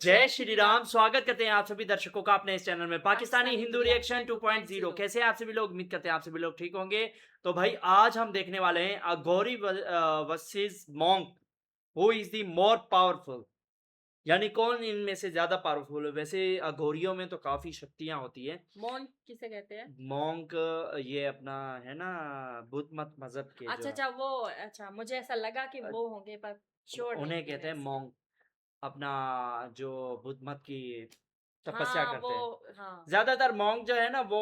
जय श्री राम। स्वागत करते हैं आप सभी दर्शकों का अपने इस चैनल में पाकिस्तानी हिंदू रिएक्शन 2.0। कैसे हैं आप सभी लोग? उम्मीद करते हैं आप सभी लोग ठीक होंगे। तो भाई आज हम देखने वाले हैं Aghori versus monk, who is the more powerful, यानी कौन इनमें से ज्यादा पावरफुल है। वैसे अघोरियों में तो काफी शक्तियां होती है। मौन किसे कहते हैं? मॉन्क ये अपना है ना, बुद्ध मत मजहब के अच्छा, जो अच्छा वो अच्छा मुझे ऐसा लगा कि अ, वो होंगे पर श्योर नहीं उन्हें थी कहते मैं हैं इसलिए। मॉन्क। अपना जो बुद्ध मत की तपस्या हाँ, करते हैं। वो हाँ, ज़्यादातर मोंक जो है ना वो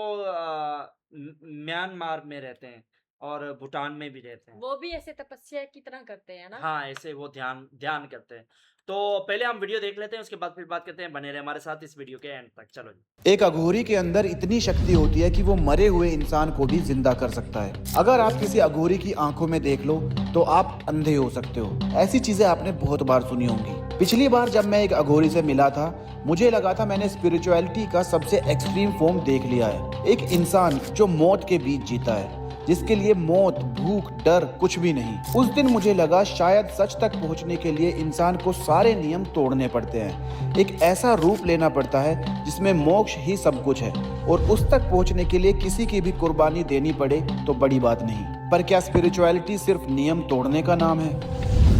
म्यांमार में रहते हैं और भूटान में भी रहते हैं। वो भी ऐसे तपस्या की तरह करते हैं ना? हाँ, ऐसे वो ध्यान ध्यान करते हैं। तो पहले हम वीडियो देख लेते हैं, उसके बाद फिर बात करते हैं। बने रहे हमारे साथ इस वीडियो के एंड तक। चलो जी। एक अघोरी के अंदर इतनी शक्ति होती है कि वो मरे हुए इंसान को भी जिंदा कर सकता है। अगर आप किसी अघोरी की आंखों में देख लो तो आप अंधे हो सकते हो। ऐसी चीजें आपने बहुत बार सुनी होंगी। पिछली बार जब मैं एक अघोरी से मिला था, मुझे लगा था मैंने स्पिरिचुअलिटी का सबसे एक्सट्रीम फॉर्म देख लिया है। एक इंसान जो मौत के बीच जीता है, जिसके लिए मौत, भूख, डर कुछ भी नहीं। उस दिन मुझे लगा शायद सच तक पहुंचने के लिए इंसान को सारे नियम तोड़ने पड़ते हैं। एक ऐसा रूप लेना पड़ता है जिसमें मोक्ष ही सब कुछ है, और उस तक पहुंचने के लिए किसी की भी कुर्बानी देनी पड़े तो बड़ी बात नहीं। पर क्या स्पिरिचुअलिटी सिर्फ नियम तोड़ने का नाम है?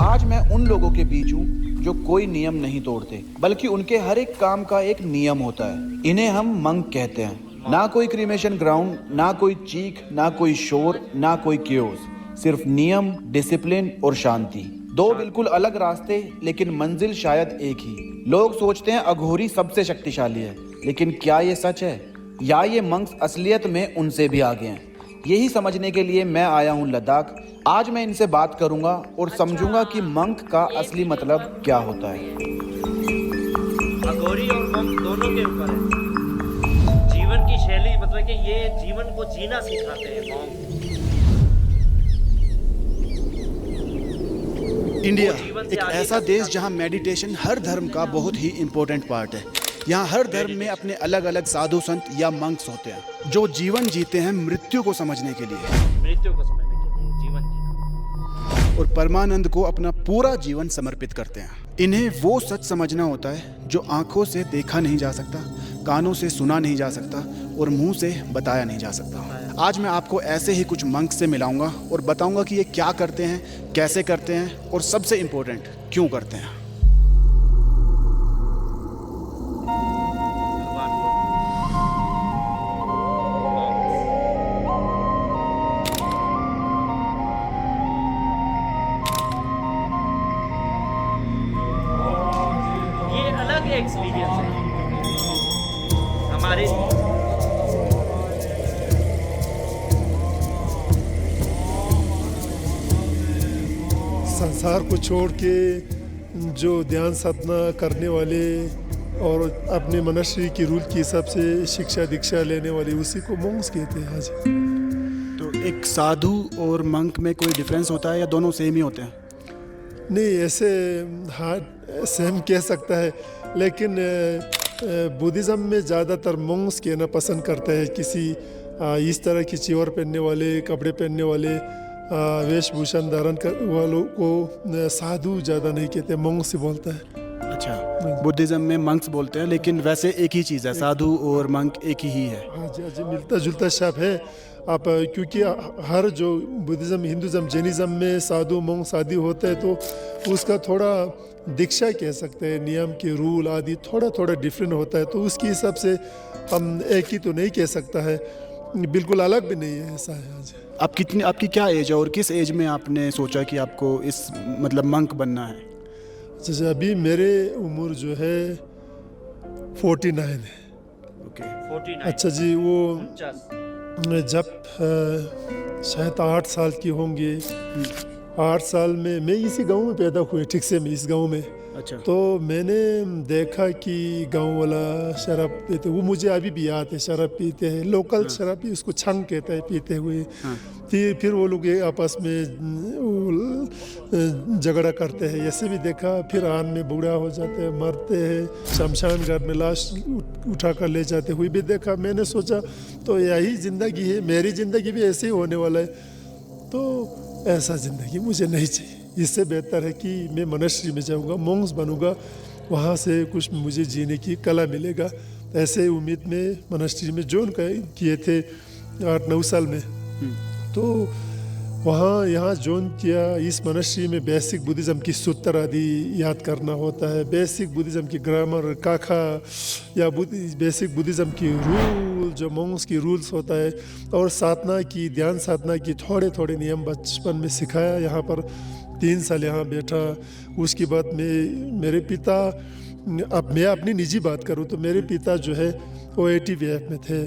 आज मैं उन लोगों के बीच हूँ जो कोई नियम नहीं तोड़ते, बल्कि उनके हर एक काम का एक नियम होता है। इन्हें हम मंक कहते हैं। ना कोई क्रीमेशन ग्राउंड, ना कोई चीख, ना कोई शोर, ना कोई क्योस, सिर्फ नियम, डिसिप्लिन और शांति। दो बिल्कुल अलग रास्ते, लेकिन मंजिल शायद एक ही। लोग सोचते हैं अघोरी सबसे शक्तिशाली है, लेकिन क्या ये सच है, या ये मंक्स असलियत में उनसे भी आगे हैं? यही समझने के लिए मैं आया हूँ लद्दाख। आज मैं इनसे बात करूंगा और समझूंगा कि मंक का ये असली वीडियो मतलब पर क्या मूवी होता हो रही है। है। अघोरी और मोंक दोनों के ऊपर है। जीवन की शैली मतलब कि ये जीवन को जीना सिखाते हैं मोंक। इंडिया वो जीवन से एक आगे ऐसा का देश सिखाते जहां हैं। मेडिटेशन हर धर्म का बहुत ही इम्पोर्टेंट पार्ट है। यहाँ हर धर्म में मेडिटेशन अपने अलग अलग साधु संत या मंक्स होते हैं जो जीवन जीते हैं मृत्यु को समझने के लिए, मृत्यु को समझने के लिए जीवन जीना। और परमानंद को अपना पूरा जीवन समर्पित करते हैं। इन्हें वो सच समझना होता है जो आंखों से देखा नहीं जा सकता, कानों से सुना नहीं जा सकता और मुंह से बताया नहीं जा सकता। आज मैं आपको ऐसे ही कुछ मंक से मिलाऊंगा और बताऊंगा कि ये क्या करते हैं, कैसे करते हैं, और सबसे इम्पोर्टेंट क्यों करते हैं। भगवान बुद्ध, ये अलग एक्सपीरियंस है हमारे लिए। संसार को छोड़ के जो ध्यान साधना करने वाले और अपने मनुष्य की रूल के हिसाब से शिक्षा दीक्षा लेने वाले, उसी को मोंग्स कहते हैं आज। तो एक साधु और मंक में कोई डिफरेंस होता है या दोनों सेम ही होते हैं? नहीं, ऐसे हाँ सेम कह सकता है, लेकिन बुद्धिज़्म में ज़्यादातर मोंग्स कहना पसंद करता है। किसी इस तरह की चिवर पहनने वाले, कपड़े पहनने वाले, वेशभूषण धारण कर वालों को साधु ज़्यादा नहीं कहते, मोंग्स ही बोलता है। अच्छा, बुद्धिज्म में मंक्स बोलते हैं, लेकिन वैसे एक ही चीज़ है, साधु और मंक एक ही है। हाँ जी, हाँ जी, मिलता जुलता शब्द है। आप क्योंकि हर जो बुद्धिज़्म, हिंदुज़्म, जैनिज़्म में साधु मोंग शादी होता है, तो उसका थोड़ा दीक्षा कह सकते हैं, नियम के रूल आदि थोड़ा थोड़ा डिफरेंट होता है। तो उसके हिसाब से हम एक ही तो नहीं कह सकता है, बिल्कुल अलग भी नहीं है, ऐसा है। आज आपकी क्या एज है और किस एज में आपने सोचा कि आपको इस मतलब मंक बनना है? जैसे अभी मेरे उम्र जो है 49 है। ओके। 49। अच्छा जी, वो 49। जब शायद 8 साल की होंगे, 8 साल में मैं इसी गांव में पैदा हुए, ठीक से मैं इस गांव में। अच्छा। तो मैंने देखा कि गांव वाला शराब पीते, वो मुझे अभी भी याद है, शराब पीते हैं, लोकल शराब पी, उसको छंग कहता है, पीते हुए। हाँ। फिर वो लोग आपस में झगड़ा करते हैं, ऐसे भी देखा। फिर आन में बूढ़ा हो जाते हैं, मरते हैं, शमशान घाट में लाश उठा कर ले जाते हुए भी देखा। मैंने सोचा तो यही ज़िंदगी है, मेरी ज़िंदगी भी ऐसे ही होने वाला है, तो ऐसा ज़िंदगी मुझे नहीं चाहिए। इससे बेहतर है कि मैं मॉनेस्ट्री में जाऊंगा, मोंग्स बनूंगा, वहाँ से कुछ मुझे जीने की कला मिलेगा। ऐसे उम्मीद में मॉनेस्ट्री में जॉइन किए थे 8-9 साल में। तो वहाँ यहाँ जॉइन किया। इस मॉनेस्ट्री में बेसिक बुद्धिज़्म की सूत्र आदि याद करना होता है, बेसिक बुद्धिज़्म की ग्रामर काखा या बेसिक बुद्धिज़्म की रूल जो मोंग्स की रूल्स होता है, और साधना की, ध्यान साधना की थोड़े थोड़े नियम बचपन में सिखाया। यहाँ पर 3 साल यहाँ बैठा। उसके बाद में मेरे पिता, अब मैं अपनी निजी बात करूँ तो मेरे पिता जो है वो ATVF में थे,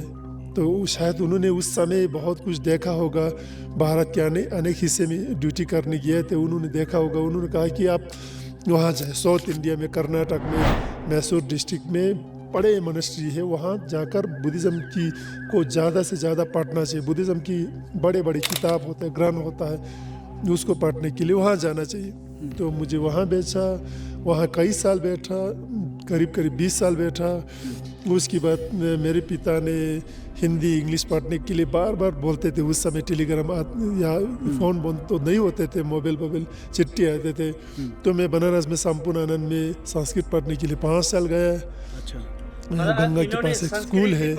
तो शायद उन्होंने उस समय बहुत कुछ देखा होगा। भारत के अनेक हिस्से में ड्यूटी करने गए थे, उन्होंने देखा होगा। उन्होंने कहा कि आप वहाँ जाए, साउथ इंडिया में कर्नाटक में मैसूर डिस्ट्रिक्ट में बड़े मॉनेस्ट्री है, वहाँ जाकर बुद्धिज़्म की को ज़्यादा से ज़्यादा पढ़ना चाहिए। बुद्धिज़्म की बड़े बड़े किताब होते हैं, ग्रंथ होता है, उसको पढ़ने के लिए वहाँ जाना चाहिए। तो मुझे वहाँ बैठा, वहाँ कई साल बैठा, करीब 20 साल बैठा। उसके बाद मेरे पिता ने हिंदी इंग्लिश पढ़ने के लिए बार बार बोलते थे। उस समय टेलीग्राम या फ़ोन बंद तो नहीं होते थे, मोबाइल चिट्ठी आते थे। तो मैं बनारस में संपूर्णानंद में संस्कृत पढ़ने के लिए 5 साल गया। अच्छा। गंगा के पास एक स्कूल है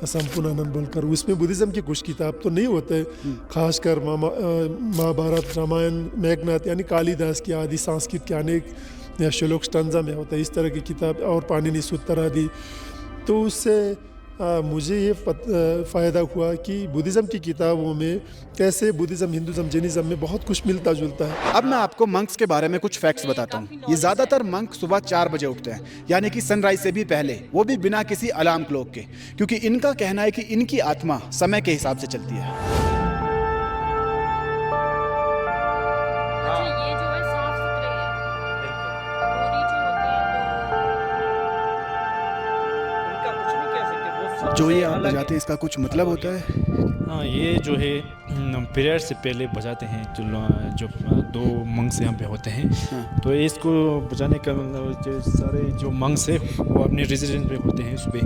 संपूर्णानंद बोलकर, उसमें बुद्धिज़्म की कुछ किताब तो नहीं होते, खासकर महाभारत, रामायण, मेघनाथ यानी कालिदास की आदि संस्कृत के अनेक या श्लोक स्टंजा में होता है, इस तरह की किताब, और पाणिनि सूत्र आदि। तो उससे मुझे ये फ़ायदा हुआ कि बुद्धिज़्म की किताबों में कैसे बुद्धिज़्म, हिंदुज़्म, जैनिज़्म में बहुत कुछ मिलता जुलता है। अब मैं आपको मंक्स के बारे में कुछ फैक्ट्स बताता हूँ। ये ज़्यादातर मंक सुबह 4 बजे उठते हैं, यानी कि सनराइज से भी पहले, वो भी बिना किसी अलार्म क्लॉक के, क्योंकि इनका कहना है कि इनकी आत्मा समय के हिसाब से चलती है। अच्छा, ये जो है साफ सुथरे हैं, अघोरी जो होते हैं उनका कुछ नहीं कह सकते, वो जो ये आप सबसे अलग बजाते हैं, इसका कुछ मतलब होता है? हाँ, ये जो है प्रेयर से पहले बजाते हैं। जो 2 मंक्स यहाँ पे होते हैं, तो इसको बजाने का मतलब जो सारे जो मंक्स है वो अपने रेजिडेंस पे होते हैं सुबह।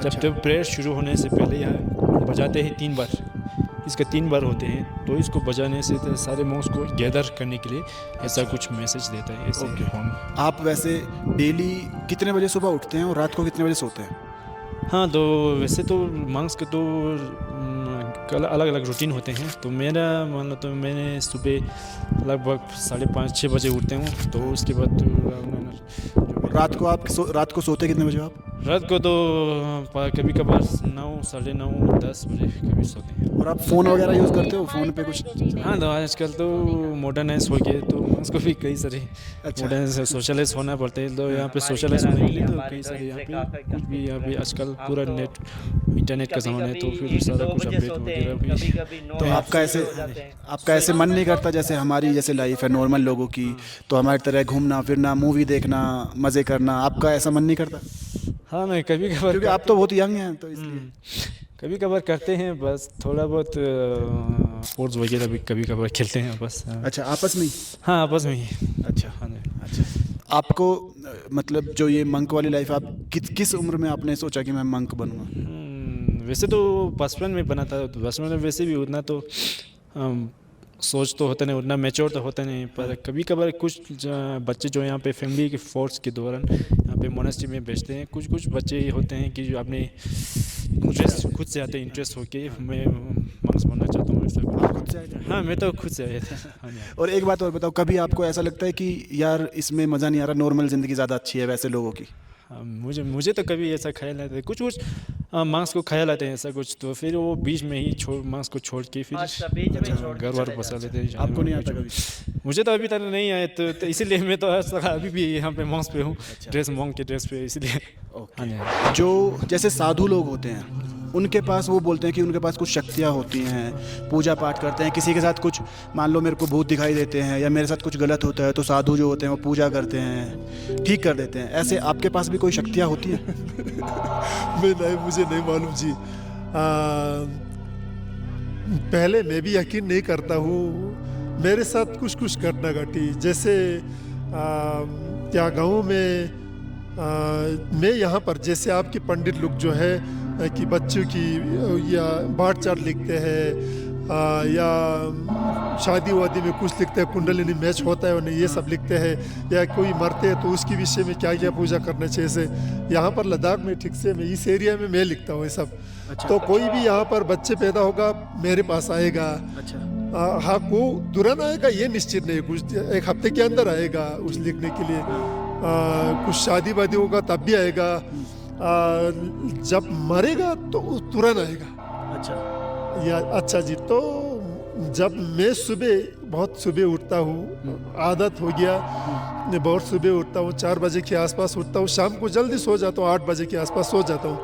जब प्रेयर शुरू होने से पहले यहाँ बजाते हैं 3 बार। इसके 3 बार होते हैं, तो इसको बजाने से तो सारे मंक्स को गैदर करने के लिए ऐसा कुछ मैसेज देता है। ऐसे आप वैसे डेली कितने बजे सुबह उठते हैं और रात को कितने बजे सोते हैं? हाँ, तो वैसे तो मंक्स के तो अलग अलग रूटीन होते हैं। तो मेरा मान लो तो मैंने सुबह लगभग 5:30-6 बजे उठते हूँ। तो उसके बाद रात को आप रात को सोते कितने बजे आप? रात को तो कभी कभार 9, 9:30, 10 बजे कभी सोते हैं। और आप फ़ोन वगैरह यूज़ करते हो? फ़ोन पे कुछ? हाँ, तो आजकल तो मॉडर्नाइज हो गए, तो उसको भी कई सारे मॉडर्न सोशलाइज होना पड़ता है। तो यहाँ पे सोशलाइज होने के लिए तो कई सारे यहाँ पे कुछ भी, यहाँ पे आजकल पूरा इंटरनेट का ज़माना है, तो फिर सारा कुछ अपडेट वगैरह भी। तो आपका ऐसे मन नहीं करता, जैसे हमारी जैसे लाइफ है नॉर्मल लोगों की, तो हमारी तरह घूमना फिरना, मूवी देखना, मज़े करना, आपका ऐसा मन नहीं करता? हाँ, मैं कभी कभार, क्योंकि आप तो बहुत यंग हैं, तो इसलिए कभी कभार करते हैं, बस थोड़ा बहुत स्पोर्ट्स वगैरह भी कभी कभार खेलते हैं बस। अच्छा, आपस में ही? हाँ, आपस में ही। अच्छा। हाँ जी। अच्छा, आपको मतलब जो ये मंक वाली लाइफ, आप किस उम्र में आपने सोचा कि मैं मंक बनूंगा? वैसे तो बचपन में बना था। तो बचपन में वैसे भी उतना तो सोच तो होता नहीं, उतना मैच्योर तो होता नहीं। पर कभी कभार कुछ बच्चे जो यहाँ पे फैमिली के फोर्स के दौरान यहाँ पे मोनेस्ट्री में भेजते हैं, कुछ बच्चे होते हैं कि जो अपने इंटरेस्ट खुद से आते हैं, इंटरेस्ट होके मैं मंक्स बनना चाहता हूँ। खुद से आए थे? हाँ, मैं तो खुद से आया था। हाँ जी। और एक बात और बताओ, कभी आपको ऐसा लगता है कि यार इसमें मज़ा नहीं आ रहा, नॉर्मल ज़िंदगी ज़्यादा अच्छी है वैसे लोगों की? मुझे तो कभी ऐसा ख्याल आता है, कुछ मांस को ख्याल आते हैं ऐसा कुछ, तो फिर वो बीच में ही मांस को छोड़ के फिर घर वार बसा लेते हैं। आपको नहीं आता कभी? मुझे तो अभी तक नहीं आया, तो इसीलिए मैं तो अभी भी यहाँ पे मॉन्क्स पे हूँ। ड्रेस मॉन्क के ड्रेस पे, इसलिए। जो जैसे साधु लोग होते हैं, उनके पास वो बोलते हैं कि उनके पास कुछ शक्तियाँ होती हैं, पूजा पाठ करते हैं, किसी के साथ कुछ मान लो मेरे को भूत दिखाई देते हैं या मेरे साथ कुछ गलत होता है, तो साधु जो होते हैं वो पूजा करते हैं, ठीक कर देते हैं। ऐसे आपके पास भी कोई शक्तियाँ होती हैं? मुझे नहीं मालूम जी। पहले मैं भी यकीन नहीं करता हूँ। मेरे साथ कुछ घटना घटी, जैसे क्या गाँव में मैं यहाँ पर जैसे आपके पंडित लोग जो है कि बच्चों की या बाढ़ चार्ट लिखते हैं, या शादी वादी में कुछ लिखते हैं, कुंडलिनी मैच होता है और नहीं, ये सब लिखते हैं, या कोई मरते हैं तो उसके विषय में क्या क्या पूजा करना चाहिए से। यहाँ पर लद्दाख में ठीक से मैं इस एरिया में मैं लिखता हूँ ये सब। तो कोई भी यहाँ पर बच्चे पैदा होगा मेरे पास आएगा। हाँ, को तुरंत आएगा ये निश्चित नहीं, कुछ एक हफ्ते के अंदर आएगा उस लिखने के लिए। कुछ शादी वादी होगा तब भी आएगा। जब मरेगा तो तुरंत आएगा। या अच्छा जी, तो जब मैं बहुत सुबह उठता हूँ, आदत हो गया, मैं बहुत सुबह उठता हूँ, 4 बजे के आसपास उठता हूँ, शाम को जल्दी सो जाता हूँ, 8 बजे के आसपास सो जाता हूँ।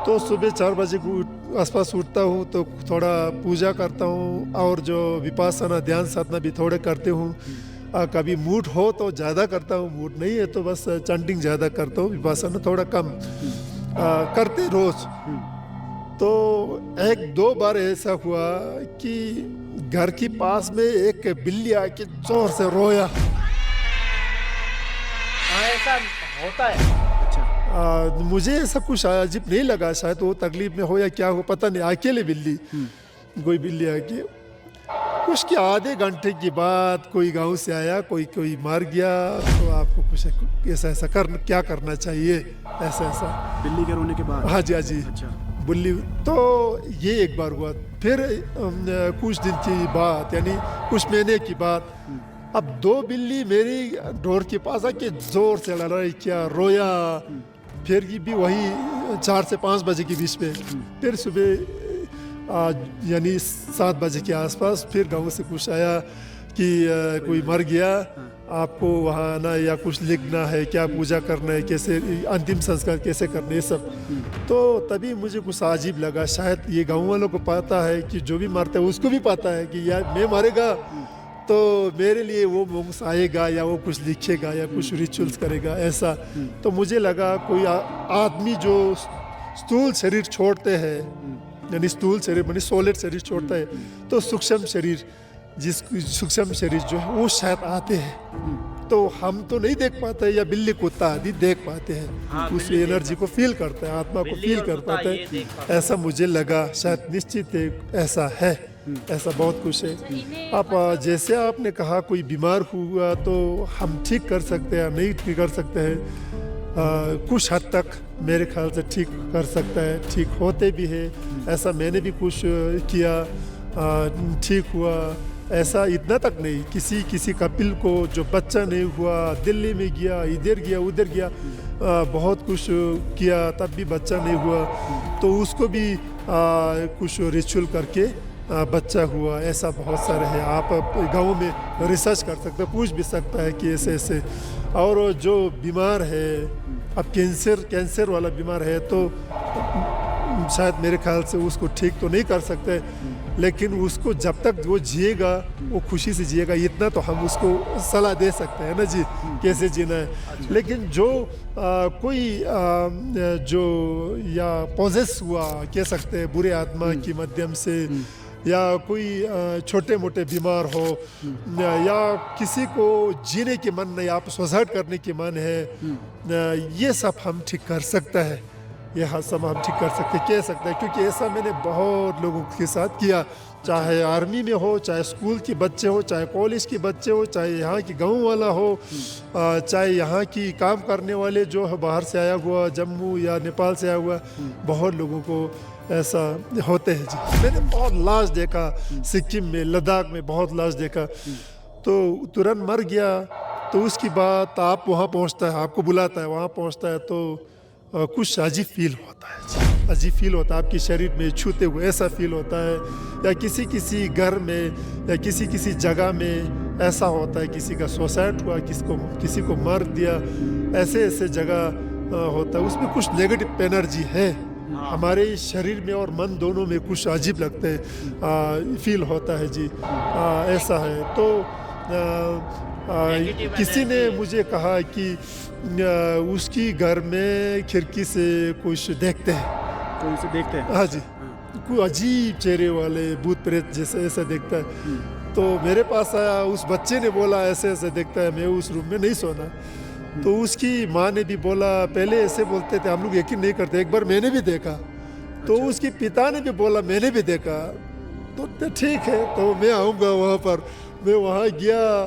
तो सुबह 4 बजे के आसपास उठता हूँ तो थोड़ा पूजा करता हूँ और जो विपासना ध्यान साधना भी थोड़े करते हूँ। कभी मूड हो तो ज़्यादा करता हूँ, मूड नहीं है तो बस चैंटिंग ज़्यादा करता हूँ, विपासना थोड़ा कम करते रोज़। तो 1-2 बार ऐसा हुआ कि घर के पास में एक बिल्ली आके जोर से रोया। ऐसा होता है। मुझे ऐसा कुछ अजीब नहीं लगा, शायद वो तकलीफ में हो या क्या हो पता नहीं। अकेले बिल्ली, कोई बिल्ली आके, उसके आधे घंटे के बाद कोई गांव से आया, कोई मार गया, तो आपको कुछ ऐसा क्या करना चाहिए, ऐसा बिल्ली के रोने के बाद? हाँ जी, हाँ जी। अच्छा। बिल्ली, तो ये एक बार हुआ। फिर कुछ दिन की बात, यानी कुछ महीने की बात, अब 2 बिल्ली मेरी डोर के पास आके जोर से लड़ाई किया, रोया। फिर भी वही 4 से 5 बजे के बीच में। फिर सुबह यानी 7 बजे के आसपास फिर गांव से कुछ आया कि कोई मर गया, आपको वहाँ आना या कुछ लिखना है, क्या पूजा करना है, कैसे अंतिम संस्कार कैसे करने, ये सब। तो तभी मुझे कुछ अजीब लगा, शायद ये गाँव वालों को पता है कि जो भी मरता है उसको भी पता है कि यार मैं मरेगा तो मेरे लिए वो मोंक्स आएगा या वो कुछ लिखेगा या कुछ रिचुअल्स करेगा, ऐसा। तो मुझे लगा कोई आदमी जो स्थूल शरीर छोड़ते हैं, यानी स्थूल शरीर यानी सॉलिड शरीर छोड़ता है, तो सूक्ष्म शरीर जो है वो शायद आते हैं। तो हम तो नहीं देख पाते, या बिल्ली कुत्ता आदि देख पाते हैं, उस एनर्जी को फील करते हैं, आत्मा को फील कर पाते हैं, ऐसा मुझे लगा। शायद निश्चित ऐसा है, ऐसा बहुत कुछ है। आप जैसे आपने कहा कोई बीमार हुआ तो हम ठीक कर सकते हैं, नहीं ठीक कर सकते हैं, कुछ हद तक मेरे ख्याल से ठीक कर सकता है, ठीक होते भी है। ऐसा मैंने भी कुछ किया, ठीक हुआ। ऐसा इतना तक नहीं, किसी कपिल को जो बच्चा नहीं हुआ, दिल्ली में गया, इधर गया उधर गया, बहुत कुछ किया तब भी बच्चा नहीं हुआ, तो उसको भी कुछ रिचुअल करके बच्चा हुआ। ऐसा बहुत सारे हैं, आप गाँव में रिसर्च कर सकते हो, पूछ भी सकता है कि ऐसे ऐसे। और जो बीमार है, अब कैंसर वाला बीमार है तो शायद मेरे ख्याल से उसको ठीक तो नहीं कर सकते, लेकिन उसको जब तक वो जिएगा वो खुशी से जिएगा, इतना तो हम उसको सलाह दे सकते हैं ना जी, कैसे जीना है। लेकिन जो कोई जो या पॉजेस हुआ कह सकते हैं बुरे आत्मा के माध्यम से, या कोई छोटे मोटे बीमार हो, या किसी को जीने के मन नहीं, आप सुसाइड करने के मन है, ये सब हम ठीक कर सकते हैं, ये सब हम ठीक कर सकते कह सकते हैं। क्योंकि ऐसा मैंने बहुत लोगों के साथ किया, चाहे आर्मी में हो, चाहे स्कूल के बच्चे हो, चाहे कॉलेज के बच्चे हो, चाहे यहाँ की गांव वाला हो, चाहे यहाँ की काम करने वाले जो है बाहर से आया हुआ, जम्मू या नेपाल से आया हुआ, बहुत लोगों को ऐसा होते हैं जी। मैंने बहुत लाश देखा सिक्किम में, लद्दाख में बहुत लाश देखा, तो तुरंत मर गया। तो उसकी बात आप वहाँ पहुँचता है, आपको बुलाता है, वहाँ पहुँचता है तो कुछ अजीब फील होता है जी, अजीब फील होता है, आपके शरीर में छूते हुए ऐसा फील होता है। या किसी घर में या किसी जगह में ऐसा होता है, किसी का सुसाइड हुआ, किसी को मार दिया, ऐसे जगह होता है, उसमें कुछ नेगेटिव एनर्जी है हमारे शरीर में और मन दोनों में, कुछ अजीब लगते हैं, फील होता है जी, ऐसा है। तो किसी ने मुझे कहा कि उसकी घर में खिड़की से कुछ देखते हैं, कोई से देखते हैं? हाँ जी, कोई अजीब चेहरे वाले भूत प्रेत जैसे ऐसा देखता है। तो मेरे पास आया, उस बच्चे ने बोला ऐसे ऐसे देखता है, मैं उस रूम में नहीं सोना। तो उसकी माँ ने भी बोला, पहले ऐसे बोलते थे, हम लोग यकीन नहीं करते, एक बार मैंने भी देखा। तो उसके पिता ने भी बोला, मैंने भी देखा। तो ठीक है, तो मैं आऊँगा वहाँ पर। मैं वहाँ गया,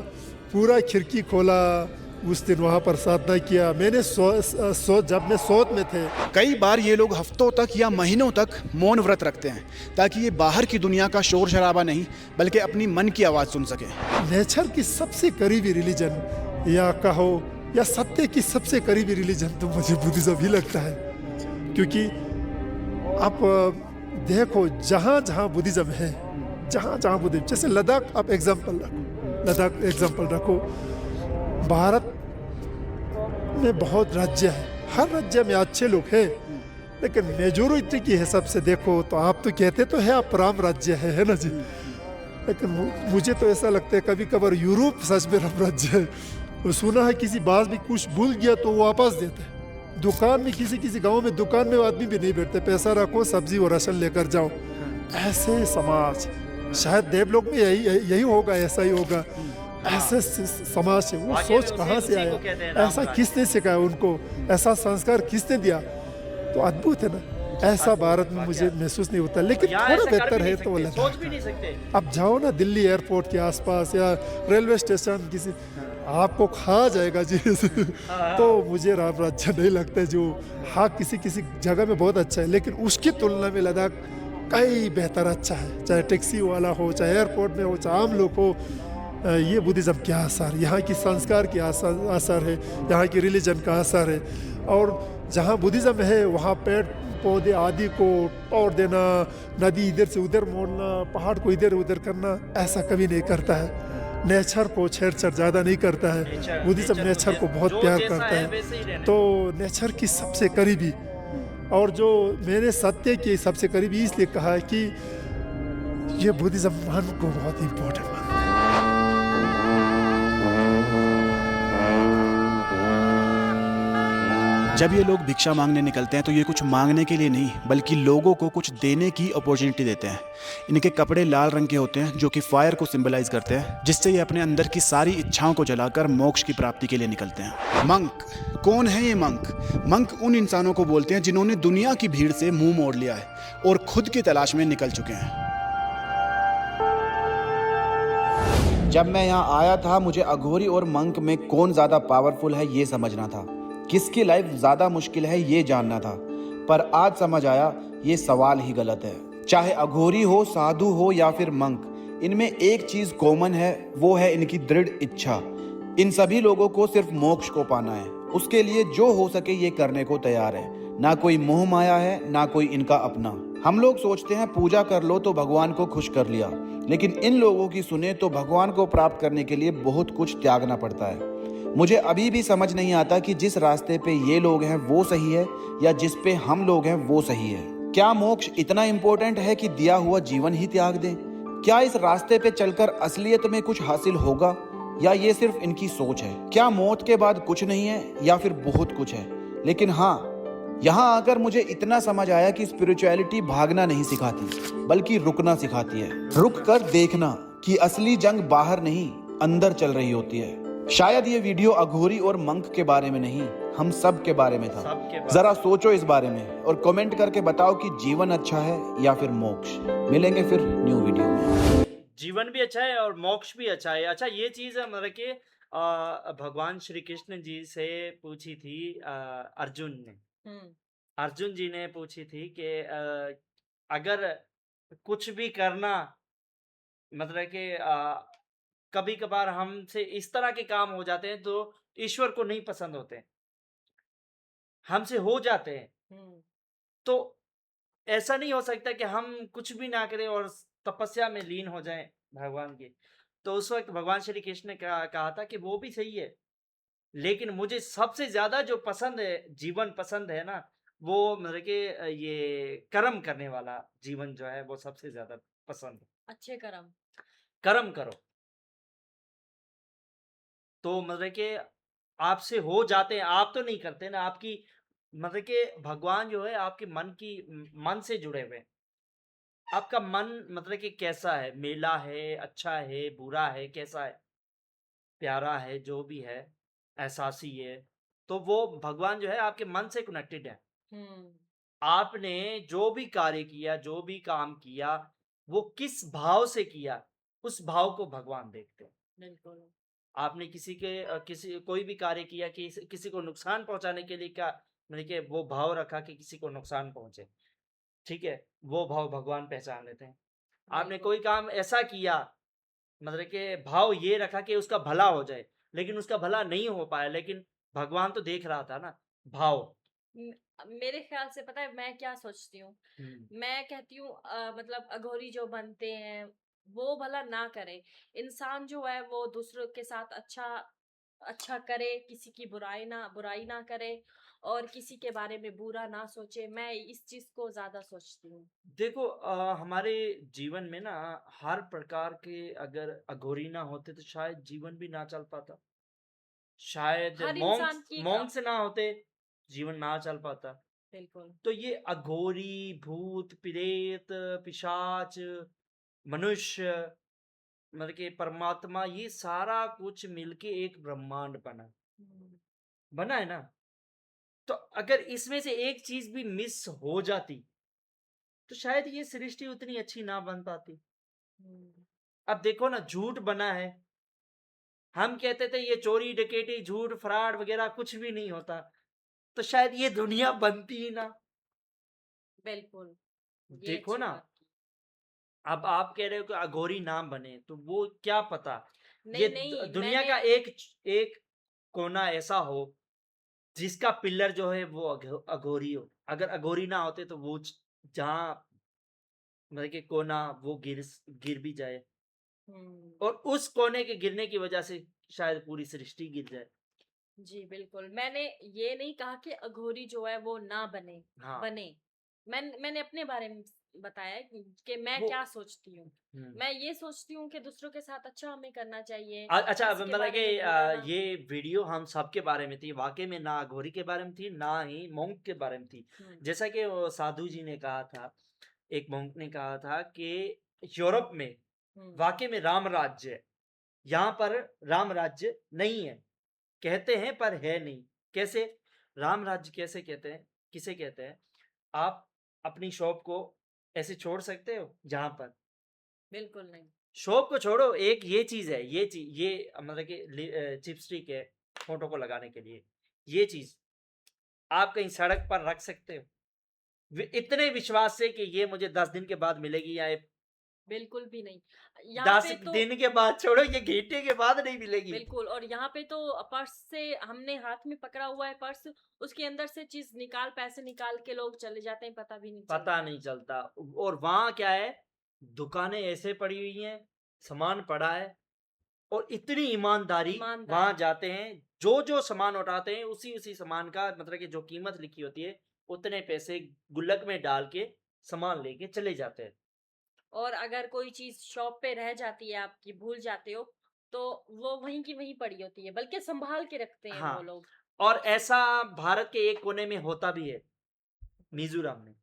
पूरा खिड़की खोला, उस दिन वहाँ पर साधना किया मैंने। जब मैं सोच में थे, कई बार ये लोग हफ्तों तक या महीनों तक मौन व्रत रखते हैं ताकि ये बाहर की दुनिया का शोर शराबा नहीं बल्कि अपनी मन की आवाज़ सुन सके। नेचर की सबसे करीबी रिलीजन या कहो या सत्य की सबसे करीबी रिलीजन तो मुझे बुद्धिज्म ही लगता है। क्योंकि आप देखो, जहाँ जहाँ बुद्धिज्म है, जहाँ जहाँ बुद्धिज्म, जैसे लद्दाख आप एग्जाम्पल रखो। भारत में बहुत राज्य है, हर राज्य में अच्छे लोग हैं, लेकिन मेजोरिटी के हिसाब से देखो तो आप तो कहते तो है आप राम राज्य है ना जी। लेकिन मुझे तो ऐसा लगता है कभी कभार यूरोप सच में राम राज्य है। वो सुना है किसी बात भी कुछ भूल गया तो वो वापस देते हैं। दुकान में किसी गांव में दुकान में आदमी भी नहीं बैठते, पैसा रखो सब्जी और राशन लेकर जाओ। ऐसे समाज शायद देवलोक में यही होगा, ऐसा ही होगा। ऐसे समाज से वो सोच कहाँ से आया, ऐसा किसने सिखाया उनको, ऐसा संस्कार किसने दिया? तो अद्भुत है ना। ऐसा भारत में मुझे महसूस नहीं होता, लेकिन थोड़ा बेहतर है तो सोच भी नहीं सकते। अब जाओ ना दिल्ली एयरपोर्ट के आसपास या रेलवे स्टेशन किसी, आपको खा जाएगा जी। तो मुझे राम राज्य नहीं लगता। जो हाँ किसी जगह में बहुत अच्छा है, लेकिन उसकी तुलना में लद्दाख कई बेहतर अच्छा है। चाहे टैक्सी वाला हो, चाहे एयरपोर्ट में हो, चाहे आम लोग हो। ये बुद्धिज्म क्या असर, यहाँ की संस्कार की असर है, यहाँ की रिलीजन का असर है। और जहाँ बुद्धिज्म है वहाँ पेड़ पौधे आदि को तोड़ देना, नदी इधर से उधर मोड़ना, पहाड़ को इधर उधर करना, ऐसा कभी नहीं करता है। नेचर को छेड़छाड़ ज़्यादा नहीं करता है। बुद्धिज्म नेचर को बहुत प्यार करता है। तो नेचर की सबसे करीबी, और जो मैंने सत्य की सबसे करीबी इसलिए कहा है कि ये बुद्धिज्म मन को बहुत इम्पोर्टेंट मानता है। जब ये लोग भिक्षा मांगने निकलते हैं तो ये कुछ मांगने के लिए नहीं बल्कि लोगों को कुछ देने की अपॉर्चुनिटी देते हैं। इनके कपड़े लाल रंग के होते हैं जो कि फायर को सिंबलाइज करते हैं, जिससे ये अपने अंदर की सारी इच्छाओं को जलाकर मोक्ष की प्राप्ति के लिए निकलते हैं। मंक कौन है ये मंक? मंक उन इंसानों को बोलते हैं जिन्होंने दुनिया की भीड़ से मुंह मोड़ लिया है और खुद की तलाश में निकल चुके हैं। जब मैं यहाँ आया था मुझे अघोरी और मंक में कौन ज्यादा पावरफुल है ये समझना था, किसकी लाइफ ज्यादा मुश्किल है ये जानना था। पर आज समझ आया ये सवाल ही गलत है। चाहे अघोरी हो, साधु हो या फिर मंक, इनमें एक चीज कॉमन है, वो है इनकी दृढ़ इच्छा। इन सभी लोगों को सिर्फ मोक्ष को पाना है, उसके लिए जो हो सके ये करने को तैयार है। ना कोई मोह माया है, ना कोई इनका अपना। हम लोग सोचते हैं पूजा कर लो तो भगवान को खुश कर लिया, लेकिन इन लोगों की सुने तो भगवान को प्राप्त करने के लिए बहुत कुछ त्यागना पड़ता है। मुझे अभी भी समझ नहीं आता कि जिस रास्ते पे ये लोग हैं वो सही है या जिस पे हम लोग हैं वो सही है। क्या मोक्ष इतना इम्पोर्टेंट है कि दिया हुआ जीवन ही त्याग दें? क्या इस रास्ते पे चलकर असलियत में कुछ हासिल होगा या ये सिर्फ इनकी सोच है? क्या मौत के बाद कुछ नहीं है या फिर बहुत कुछ है? लेकिन हाँ, यहाँ आकर मुझे इतना समझ आया कि स्पिरिचुअलिटी भागना नहीं सिखाती बल्कि रुकना सिखाती है। रुक कर देखना कि असली जंग बाहर नहीं अंदर चल रही होती है। शायद ये वीडियो अघोरी और मंक के बारे में नहीं, हम सब के बारे में था। जरा सोचो इस बारे में और कमेंट करके बताओ कि जीवन अच्छा है या फिर मोक्ष। मिलेंगे फिर न्यू वीडियो में। जीवन भी अच्छा है और मोक्ष भी अच्छा है। अच्छा, ये चीज मतलब कि भगवान श्री कृष्ण जी से पूछी थी अर्जुन ने। अर्जुन जी ने पूछी थी कि अगर कुछ भी करना, मतलब कि कभी कभार हमसे इस तरह के काम हो जाते हैं तो ईश्वर को नहीं पसंद होते, हमसे हो जाते हैं। तो ऐसा नहीं हो सकता कि हम कुछ भी ना करें और तपस्या में लीन हो जाएं भगवान की। तो उस वक्त भगवान श्री कृष्ण ने कहा था कि वो भी सही है, लेकिन मुझे सबसे ज्यादा जो पसंद है, जीवन पसंद है ना, वो मतलब कि ये कर्म करने वाला जीवन जो है वो सबसे ज्यादा पसंद है। अच्छे कर्म करो तो मतलब कि आपसे हो जाते हैं, आप तो नहीं करते ना। आपकी मतलब कि भगवान जो है आपके मन से जुड़े हुए हैं। आपका मन मतलब कि कैसा है, मेला है, अच्छा है, बुरा है, कैसा है, प्यारा है, जो भी है, एहसासी है, तो वो भगवान जो है आपके मन से कनेक्टेड है। आपने जो भी कार्य किया, जो भी काम किया, वो किस भाव से किया, उस भाव को भगवान देखते हैं। बिल्कुल। आपने किसी कोई भी कार्य किया कि किसी को नुकसान पहुंचाने के लिए क्या, मतलब कि वो भाव रखा कि किसी को नुकसान पहुंचे, ठीक है, वो भाव भगवान पहचान लेते हैं। आपने बिल्कुल। कोई काम ऐसा किया, मतलब कि भाव ये रखा कि उसका भला हो जाए, लेकिन उसका भला नहीं हो पाया, लेकिन भगवान तो देख रहा था ना भाव। मेरे ख्याल से पता है मैं क्या सोचती हूँ, मैं कहती हूँ मतलब अघोरी जो बनते हैं वो भला ना करे। इंसान जो है वो दूसरों के साथ अच्छा अच्छा करे, किसी की बुराई ना करे और किसी के बारे में बुरा ना सोचे। मैं इस चीज को ज्यादा सोचती हूँ। देखो हमारे जीवन में ना हर प्रकार के अगर अघोरी ना होते तो शायद जीवन भी ना चल पाता, शायद हर इंसान मॉन्क्स की मॉन्क्स ना होते, जीवन ना चल पाता। बिल्कुल। तो ये अघोरी, भूत, प्रेत, पिशाच, मनुष्य, मतलब कि परमात्मा, ये सारा कुछ मिलके एक ब्रह्मांड बना हम्म, बना है ना। तो अगर इसमें से एक चीज भी मिस हो जाती तो शायद ये सृष्टि उतनी अच्छी ना बन पाती। हम्म, अब देखो ना, झूठ बना है, हम कहते थे ये चोरी डकैती झूठ फ्रॉड वगैरह कुछ भी नहीं होता, तो शायद ये दुनिया बनती ही ना। बिल्कुल। ये देखो अच्छी ना, बात की। अब आप कह रहे हो कि अघोरी नाम बने, तो वो क्या पता ये नहीं नहीं दुनिया मैंने का एक एक कोना ऐसा हो जिसका पिलर जो है वो अघोरी हो। अगर अघोरी ना होते तो वो जहाँ, मतलब कि कोना वो गिर भी जाए, हम्म, और उस कोने के गिरने की वजह से शायद पूरी सृष्टि गिर जाए। जी बिल्कुल। मैंने ये नहीं कहा कि अघोरी जो है वो ना बने, हाँ, बने। मैंने अपने बारे में बताया कि मैं वो क्या सोचती हूँ। हम्म। मैं ये सोचती हूँ कि दूसरों के साथ अच्छा हमें करना चाहिए, अच्छा, अब किसी के मतलब बारे कि में बुरा ना। ये वीडियो हम सबके बारे में थी, वाकई में ना घोरी के बारे में थी ना ही मोंक के बारे में थी। हम्म, जैसा कि वो साधु जी ने कहा था, एक मोंक ने कहा था कि यूरोप में हम्म, वाकई में राम राज्य है, यहाँ पर राम राज्य नहीं है, कहते हैं पर है नहीं। कैसे राम राज्य कैसे कहते हैं, किसे कहते हैं? आप अपनी शॉप को ऐसे छोड़ सकते हो जहां पर, बिल्कुल नहीं। शॉप को छोड़ो, एक ये चीज है, ये चीज, ये मतलब कि चिपस्टिक है फोटो को लगाने के लिए, ये चीज आप कहीं सड़क पर रख सकते हो इतने विश्वास से कि ये मुझे 10 दिन के बाद मिलेगी, या बिल्कुल भी नहीं। यहाँ दस पे तो दिन के बाद छोड़ो, ये घंटे के बाद नहीं मिलेगी। बिल्कुल। और यहाँ पे तो पर्स से हमने हाथ में पकड़ा हुआ है पर्स, उसके अंदर से चीज निकाल, पैसे निकाल के लोग चले जाते हैं, पता भी नहीं पता चलता। नहीं चलता। और वहां क्या है, दुकानें ऐसे पड़ी हुई हैं, सामान पड़ा है, और इतनी ईमानदारी वहां ईमानदारी। जाते हैं, जो जो सामान उठाते हैं उसी उसी सामान का, मतलब कि जो कीमत लिखी होती है उतने पैसे गुल्लक में डाल के सामान लेके चले जाते हैं। और अगर कोई चीज शॉप पे रह जाती है, आपकी भूल जाते हो, तो वो वहीं की वहीं पड़ी होती है, बल्कि संभाल के रखते हैं हाँ, वो लोग। और ऐसा भारत के एक कोने में होता भी है, मिजोरम में।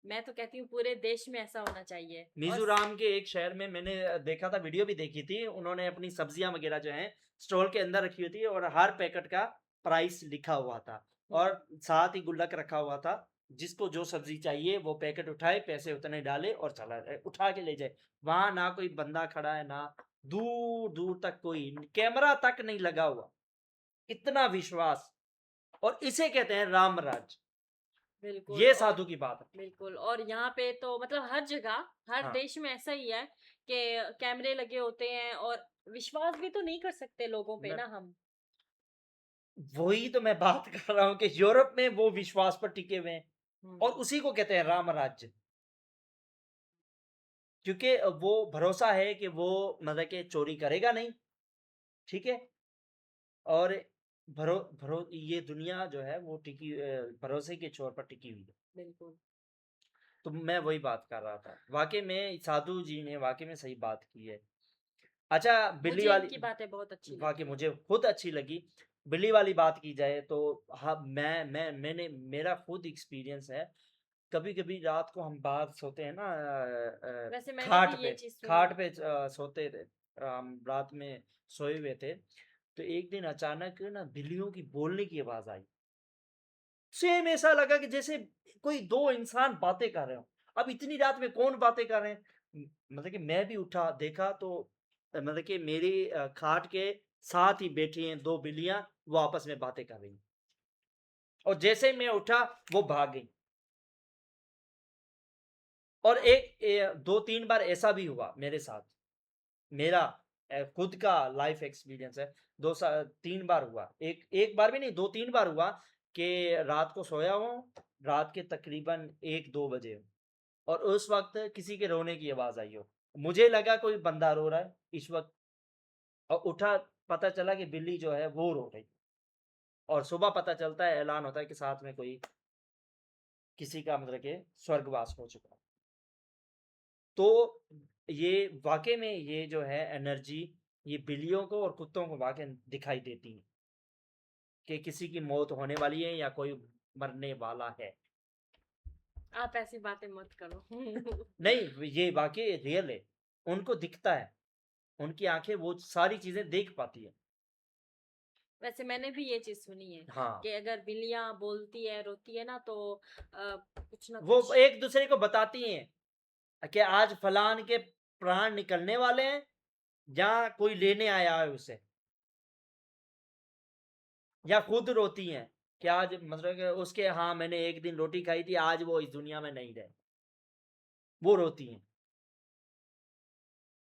मैं तो कहती हूँ पूरे देश में ऐसा होना चाहिए। और मिजोरम के एक शहर में मैंने देखा था, वीडियो भी देखी थी, उन्होंने अपनी सब्जियां वगैरह जो हैं स्टॉल के अंदर रखी हुई थी, और हर पैकेट का प्राइस लिखा हुआ था, और साथ ही गुल्लक रखा हुआ था, जिसको जो सब्जी चाहिए वो पैकेट उठाए, पैसे उतने डाले और चला जाए, उठा के ले जाए। वहां ना कोई बंदा खड़ा है, ना दूर दूर तक कोई कैमरा तक नहीं लगा हुआ, इतना विश्वास। और इसे कहते हैं राम राज। बिल्कुल। ये और साधु की बात है। बिल्कुल। और यहाँ पे तो मतलब हर जगह, हर हाँ, देश में ऐसा ही है कि कैमरे लगे होते हैं, और विश्वास भी तो नहीं कर सकते लोगों पे न- ना हम। वही तो मैं बात कर रहा हूँ कि यूरोप में वो विश्वास पर टिके हुए हैं, और हम्म, उसी को कहते हैं राम राज्य। क्योंकि वो भरोसा है कि वो, मतलब कि चोरी करेगा नहीं, ठीक है, और भरो ये दुनिया जो है वो टिकी, भरोसे के छोर पर टिकी हुई है। बिल्कुल। तो मैं वही बात कर रहा था, वाकई में साधु जी ने वाकई में सही बात की है। अच्छा, बिल्ली मुझे वाली, इनकी बातें बहुत अच्छी वाकई लगी। मुझे खुद अच्छी लगी। बिल्ली वाली बात की जाए तो हाँ, मैंने मेरा खुद एक्सपीरियंस है। कभी कभी रात को हम बाहर सोते हैं ना, वैसे मैंने भी खाट ये पे, चीज सुनी है। सोते थे, हम रात में सोए हुए थे, तो एक दिन अचानक ना बिल्लियों की बोलने की आवाज आई। सेम ऐसा लगा कि जैसे कोई दो इंसान बातें कर रहे हो, अब इतनी रात में कौन बातें कर रहे हैं? मतलब कि मैं भी उठा, देखा तो मतलब कि मेरी खाट के साथ ही बैठी हैं 2 बिल्लियाँ, वो आपस में बातें कर रही हैं। और जैसे ही मैं उठा, वो भाग गईं। और 2-3 बार ऐसा भी हुआ मेरे साथ। मेरा खुद का लाइफ एक्सपीरियंस है। 3 बार हुआ। एक बार भी नहीं, 2-3 बार हुआ कि रात को सोया हूँ, रात के तकरीबन 1-2 बजे हो और उस वक़्त किसी के रोने की आवाज़ आई हो। मुझे लगा कोई बंदा रो रहा है इस वक़्त, और उठा, पता चला कि बिल्ली जो है वो रो रही। और सुबह पता चलता है, ऐलान होता है कि साथ में कोई किसी का मतलब कि स्वर्गवास हो चुका है। तो ये वाक़ई में ये जो है एनर्जी, ये बिल्लियों को और कुत्तों को वाक़ई दिखाई देती है कि किसी की मौत होने वाली है या कोई मरने वाला है। आप ऐसी बातें मत करो। नहीं, ये वाक़ई रियल है। उनको दिखता है, उनकी आँखें वो सारी चीज़ें देख पाती हैं। वैसे मैंने भी ये चीज़ सुनी है हाँ, कि अगर बिल्लियाँ बोलती है, रोती है ना तो कुछ ना वो कुछ एक-दूसरे को बताती हैं कि आज फलान के प्राण निकलने वाले हैं या कोई लेने आया है उसे। या खुद रोती हैं कि आज मतलब कि उसके, हाँ, मैंने एक दिन रोटी खाई थी, आज वो इस दुनिया में नहीं रहे। वो रोती हैं।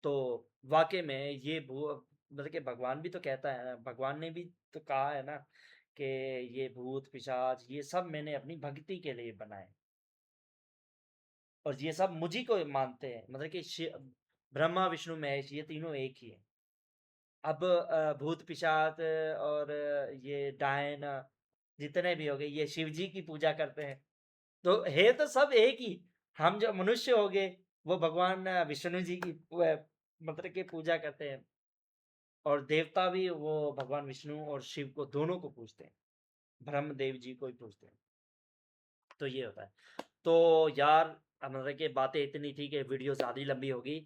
तो वाक़ई में ये मतलब कि भगवान भी तो कहता है ना, भगवान ने भी तो कहा है ना कि ये भूत, पिशाच ये सब मैंने अपनी भक्ति के लिए बनाए और ये सब मुझी को मानते हैं। मतलब कि ब्रह्मा, विष्णु, महेश ये तीनों एक ही हैं। अब भूत, पिशाच और ये डायन जितने भी हो गए, ये शिव जी की पूजा करते हैं। तो है तो सब एक ही। हम जो मनुष्य हो गए, वो भगवान विष्णु जी की मतलब कि पूजा करते हैं और देवता भी वो भगवान विष्णु और शिव को दोनों को पूजते हैं। ब्रह्मदेव जी को ही पूजते हैं। तो ये होता है। तो यार मतलब कि बातें इतनी थी कि वीडियो ज़्यादा ही लंबी होगी।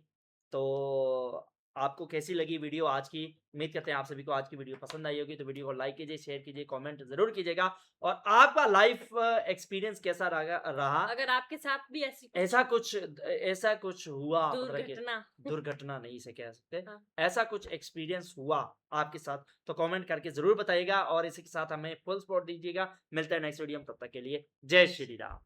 तो आपको कैसी लगी वीडियो आज की? उम्मीद करते हैं आप सभी को आज की वीडियो पसंद आई होगी। तो वीडियो को लाइक कीजिए, शेयर कीजिए, कमेंट ज़रूर कीजिएगा और आपका लाइफ एक्सपीरियंस कैसा रहा? अगर आपके साथ भी ऐसा कुछ हुआ, मतलब कि दुर्घटना दुर्घटना नहीं इसे कह सकते, हाँ। ऐसा कुछ एक्सपीरियंस हुआ आपके साथ तो कमेंट करके ज़रूर बताइएगा और इसी के साथ हमें फुल सपोर्ट दीजिएगा। मिलते हैं नेक्स्ट वीडियो में, तब तक के लिए जय श्री राम।